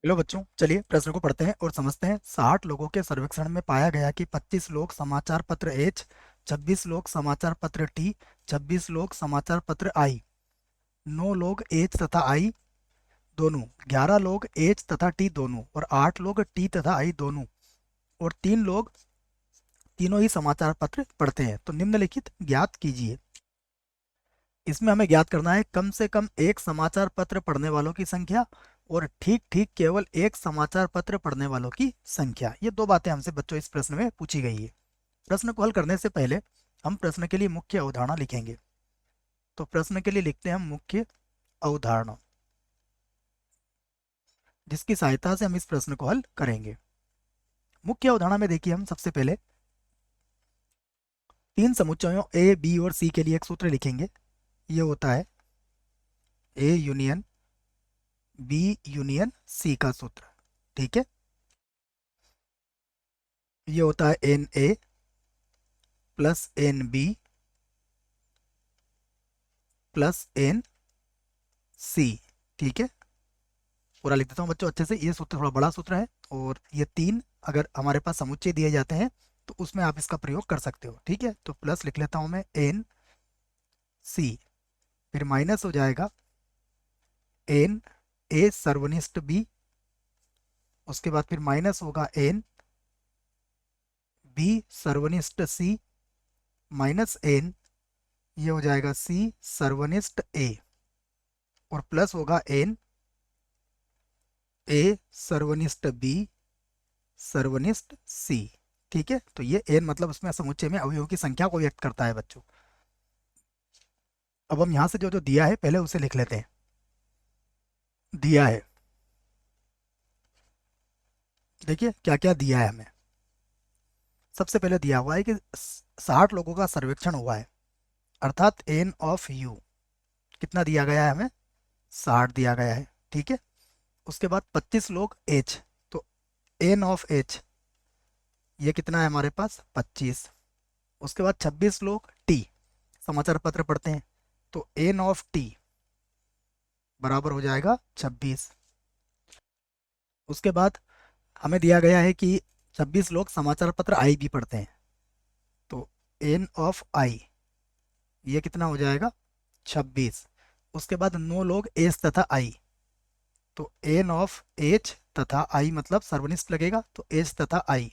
Hello बच्चों, चलिए प्रश्न को पढ़ते हैं और समझते हैं। 60 लोगों के सर्वेक्षण में पाया गया कि 25 लोग समाचार पत्र एच, 26 लोग समाचार पत्र टी, 26 लोग समाचार पत्र आई, 9 लोग एच तथा आई दोनों, 11 लोग एच तथा टी दोनों और 8 लोग टी तथा आई दोनों और 3 लोग तीनों ही समाचार पत्र पढ़ते हैं। तो निम्नलिखित ज्ञात कीजिए। इसमें हमें ज्ञात करना है कम से कम एक समाचार पत्र पढ़ने वालों की संख्या और ठीक ठीक केवल एक समाचार पत्र पढ़ने वालों की संख्या। ये दो बातें हमसे बच्चों इस प्रश्न में पूछी गई है। प्रश्न को हल करने से पहले हम प्रश्न के लिए मुख्य अवधारणा लिखेंगे। तो प्रश्न के लिए लिखते हैं हम मुख्य अवधारणा, जिसकी सहायता से हम इस प्रश्न को हल करेंगे। मुख्य अवधारणा में देखिए, हम सबसे पहले तीन समुच्चयों ए बी और सी के लिए एक सूत्र लिखेंगे। ये होता है A union B union C का सूत्र। ठीक है, ये होता है N A plus N B plus N C. ठीक है, पूरा लिख देता हूँ बच्चों अच्छे से। ये सूत्र थोड़ा बड़ा सूत्र है और ये तीन अगर हमारे पास समुच्चय दिए जाते हैं तो उसमें आप इसका प्रयोग कर सकते हो। ठीक है, तो प्लस लिख लेता हूँ मैं एन सी, फिर माइनस हो जाएगा एन ए सर्वनिष्ठ बी, उसके बाद फिर माइनस होगा एन बी सर्वनिष्ठ सी माइनस एन, ये हो जाएगा सी सर्वनिष्ठ ए और प्लस होगा एन ए सर्वनिष्ठ बी सर्वनिष्ठ सी। ठीक है, तो ये एन मतलब उसमें समुच्चय में अवयवों की संख्या को व्यक्त करता है बच्चों। अब हम यहाँ से जो जो दिया है पहले उसे लिख लेते हैं। दिया है, देखिए क्या क्या दिया है हमें। सबसे पहले दिया हुआ है कि 60 लोगों का सर्वेक्षण हुआ है, अर्थात एन ऑफ यू कितना दिया गया है हमें, 60 दिया गया है। ठीक है, उसके बाद 25 लोग एच, तो एन ऑफ एच ये कितना है हमारे पास 25। उसके बाद 26 लोग टी, समाचार पत्र पढ़ते हैं, तो एन ऑफ टी बराबर हो जाएगा 26। उसके बाद हमें दिया गया है कि 26 लोग समाचार पत्र आई भी पढ़ते हैं, तो एन ऑफ आई ये कितना हो जाएगा 26। उसके बाद 9 लोग एच तथा आई, तो एन ऑफ एच तथा आई मतलब सर्वनिष्ठ लगेगा, तो एच तथा आई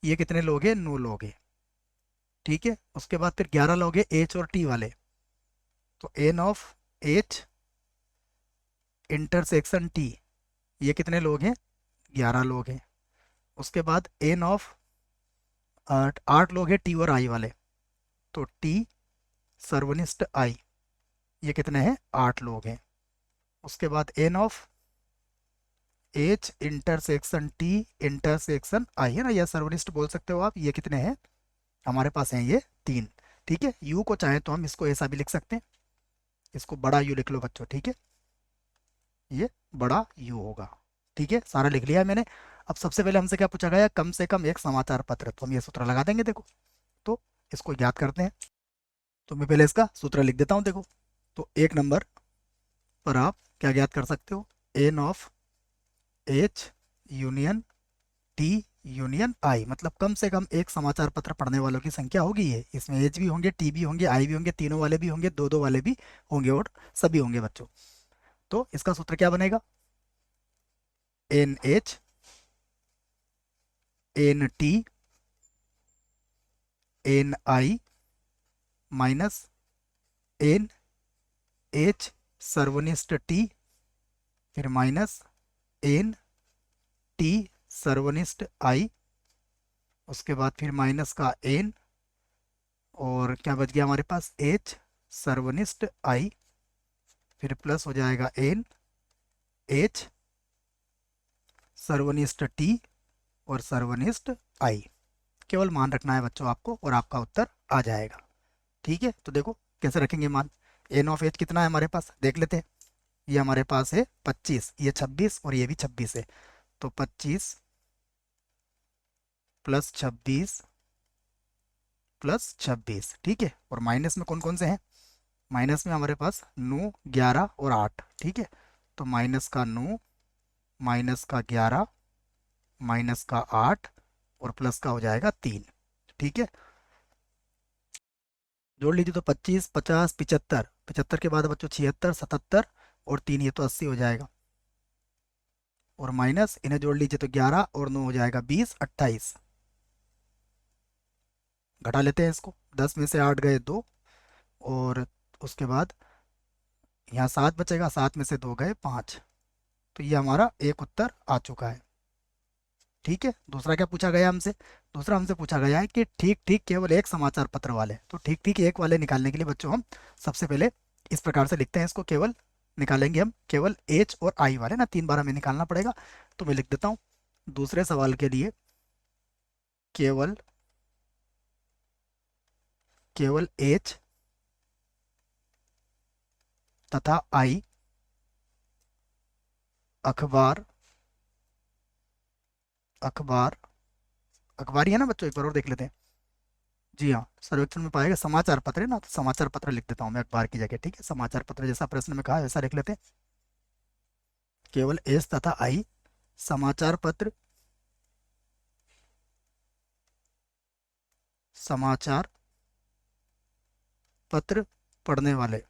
ये कितने लोग हैं 9 लोग हैं। ठीक है, उसके बाद फिर 11 लोग हैं एच और टी वाले, तो N of H intersection T ये कितने लोग हैं 11 लोग हैं। उसके बाद एन ऑफ 8 लोग हैं टी और आई वाले, तो टी सर्वनिष्ठ आई ये कितने हैं 8 लोग हैं। उसके बाद N of H intersection T intersection I है ना, या सर्वनिष्ठ बोल सकते हो आप, ये कितने हैं हमारे पास हैं ये 3। ठीक है, यू को चाहे तो हम इसको ऐसा भी लिख सकते हैं, इसको बड़ा यू लिख लो बच्चों। ठीक है, ये बड़ा यू होगा। ठीक है, सारा लिख लिया है मैंने। अब सबसे पहले हमसे क्या पूछा गया, कम से कम एक समाचार पत्र, तो हम ये सूत्र लगा देंगे। देखो, तो इसको याद करते हैं। तो मैं पहले इसका सूत्र लिख देता हूँ। देखो, तो एक नंबर पर आप क्या ज्ञात कर सकते हो, N of H union T union I, मतलब कम से कम एक समाचार पत्र पढ़ने वालों की संख्या होगी। ये इसमें एच भी होंगे, टी भी होंगे, आई भी होंगे, तीनों वाले भी होंगे, दो दो वाले भी होंगे और सभी होंगे बच्चों। तो इसका सूत्र क्या बनेगा, N H N T N I minus N H सर्वनिष्ठ टी, फिर माइनस एन टी सर्वनिष्ठ आई, उसके बाद फिर माइनस का एन और क्या बच गया हमारे पास एच सर्वनिष्ठ आई, फिर प्लस हो जाएगा एन एच सर्वनिष्ठ टी और सर्वनिष्ठ आई। केवल मान रखना है बच्चों आपको और आपका उत्तर आ जाएगा। ठीक है, तो देखो कैसे रखेंगे मान। एन ऑफ एच कितना है हमारे पास देख लेते हैं। ये हमारे पास है 25, ये 26 और ये भी 26 है, तो 25 प्लस 26 प्लस 26। ठीक है, और माइनस में कौन कौन से हैं, माइनस में हमारे पास 9 11 और 8। ठीक है, तो माइनस का 9 माइनस का 11, माइनस का 8 और प्लस का हो जाएगा 3। ठीक है, जोड़ लीजिए तो 25, 50, 75, 75 के बाद बच्चों 76, 77 और 3, ये तो 80 हो जाएगा। और माइनस इन्हें जोड़ लीजिए तो 11 और 9 हो जाएगा 20, 28। घटा लेते हैं इसको, 10 में से 8 गए 2, और उसके बाद यहाँ 7 बचेगा, 7 में से 2 गए 5। तो ये हमारा एक उत्तर आ चुका है। ठीक है, दूसरा क्या पूछा गया हमसे? दूसरा हमसे पूछा गया है कि ठीक ठीक केवल एक समाचार पत्र वाले। तो ठीक ठीक एक वाले निकालने के लिए बच्चों हम सबसे पहले इस प्रकार से लिखते हैं इसको, केवल निकालेंगे हम केवल एच और आई वाले ना, 3 बार हमें निकालना पड़ेगा। तो मैं लिख देता हूँ दूसरे सवाल के लिए केवल केवल एच तथा आई अखबार अखबार अखबार ही है ना बच्चों, एक बार और देख लेते हैं। जी हाँ, सर्वेक्षण में पाएगा समाचार पत्र है ना, तो समाचार पत्र लिख देता हूँ मैं अखबार की जगह। ठीक है, समाचार पत्र जैसा प्रश्न में कहा है वैसा लिख लेते हैं। केवल एस तथा आई समाचार पत्र, समाचार पत्र पढ़ने वाले,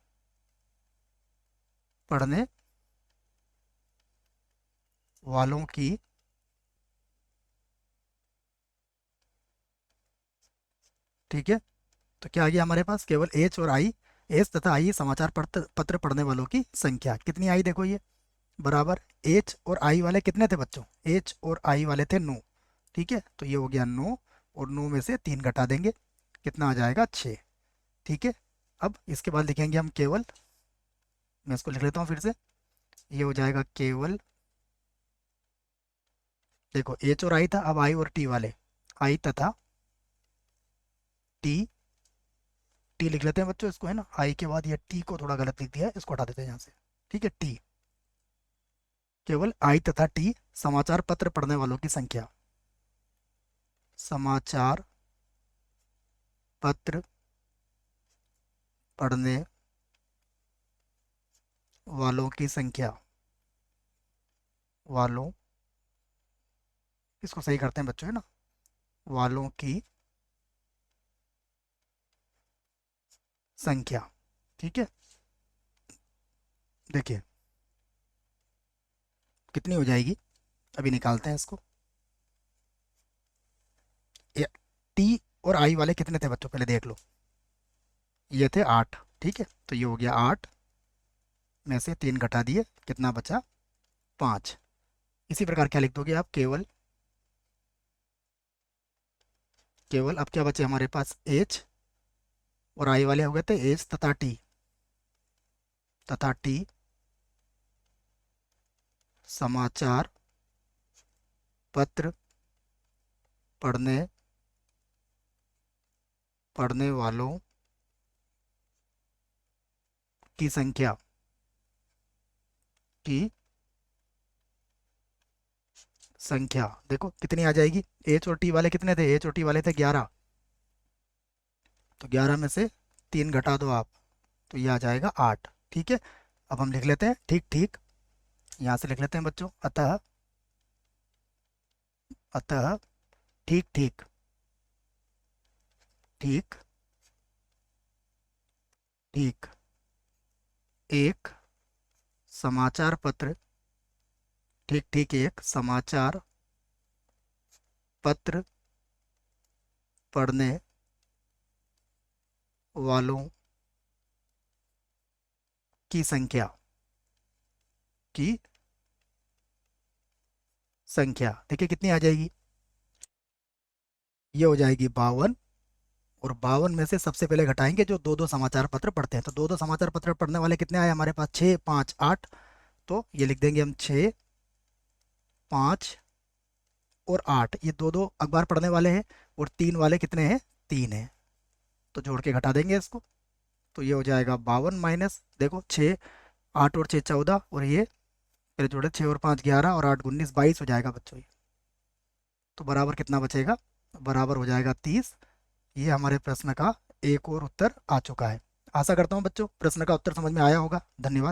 पढ़ने वालों की ठीक है, तो क्या आ गया हमारे पास? केवल एच और आई, एच तथा आई समाचार पत्र पत्र पढ़ने वालों की संख्या कितनी आई? देखो ये बराबर एच और आई वाले कितने थे बच्चों? एच और आई वाले थे 9। ठीक है, तो ये हो गया 9, और 9 में से 3 घटा देंगे, कितना आ जाएगा? 6। ठीक है, अब इसके बाद लिखेंगे हम केवल, मैं इसको लिख लेता हूँ फिर से, ये हो जाएगा केवल, देखो एच और आई था, अब आई और टी वाले, आई तथा टी, टी लिख लेते हैं बच्चों इसको, है ना, आई के बाद ये टी को थोड़ा गलत लिख दिया है, इसको हटा देते हैं यहाँ से। ठीक है, टी, केवल आई तथा टी समाचार पत्र पढ़ने वालों की संख्या, समाचार पत्र पढ़ने वालों की संख्या, वालों, इसको सही करते हैं बच्चों, है ना, वालों की संख्या। ठीक है, देखिए कितनी हो जाएगी, अभी निकालते हैं इसको। टी और आई वाले कितने थे बच्चों, पहले देख लो, ये थे 8। ठीक है, तो ये हो गया 8 में से 3 घटा दिए, कितना बचा? 5। इसी प्रकार क्या लिख दोगे आप? केवल, केवल अब क्या बचे हमारे पास? एच और आई वाले हो गए थे एच तथा टी, तथा टी समाचार पत्र पढ़ने पढ़ने वालों की संख्या की संख्या, देखो कितनी आ जाएगी? एच और टी वाले कितने थे? एच और टी वाले थे 11, तो 11 में से 3 घटा दो आप, तो ये आ जाएगा 8। ठीक है, अब हम लिख लेते हैं ठीक ठीक, यहाँ से लिख लेते हैं बच्चों, अतः, अतः ठीक ठीक, ठीक ठीक एक समाचार पत्र, ठीक ठीक एक समाचार पत्र पढ़ने वालों की संख्या, की संख्या देखिए कितनी आ जाएगी? ये हो जाएगी 52, और 52 में से सबसे पहले घटाएंगे जो दो दो समाचार पत्र पढ़ते हैं। तो दो दो समाचार पत्र पढ़ने वाले कितने आए हमारे पास? 6, 5, 8। तो ये लिख देंगे हम 6, 5 और 8, ये दो दो अखबार पढ़ने वाले हैं, और 3 वाले कितने हैं? 3 हैं, तो जोड़ के घटा देंगे इसको। तो ये हो जाएगा 52 माइनस, देखो 6, 8 और 6 14, और ये फिर जोड़े 6 और 5 11, और 8 19 22 हो जाएगा बच्चों ये। तो बराबर कितना बचेगा? बराबर हो जाएगा 30। ये हमारे प्रश्न का एक और उत्तर आ चुका है। आशा करता हूँ बच्चों प्रश्न का उत्तर समझ में आया होगा। धन्यवाद।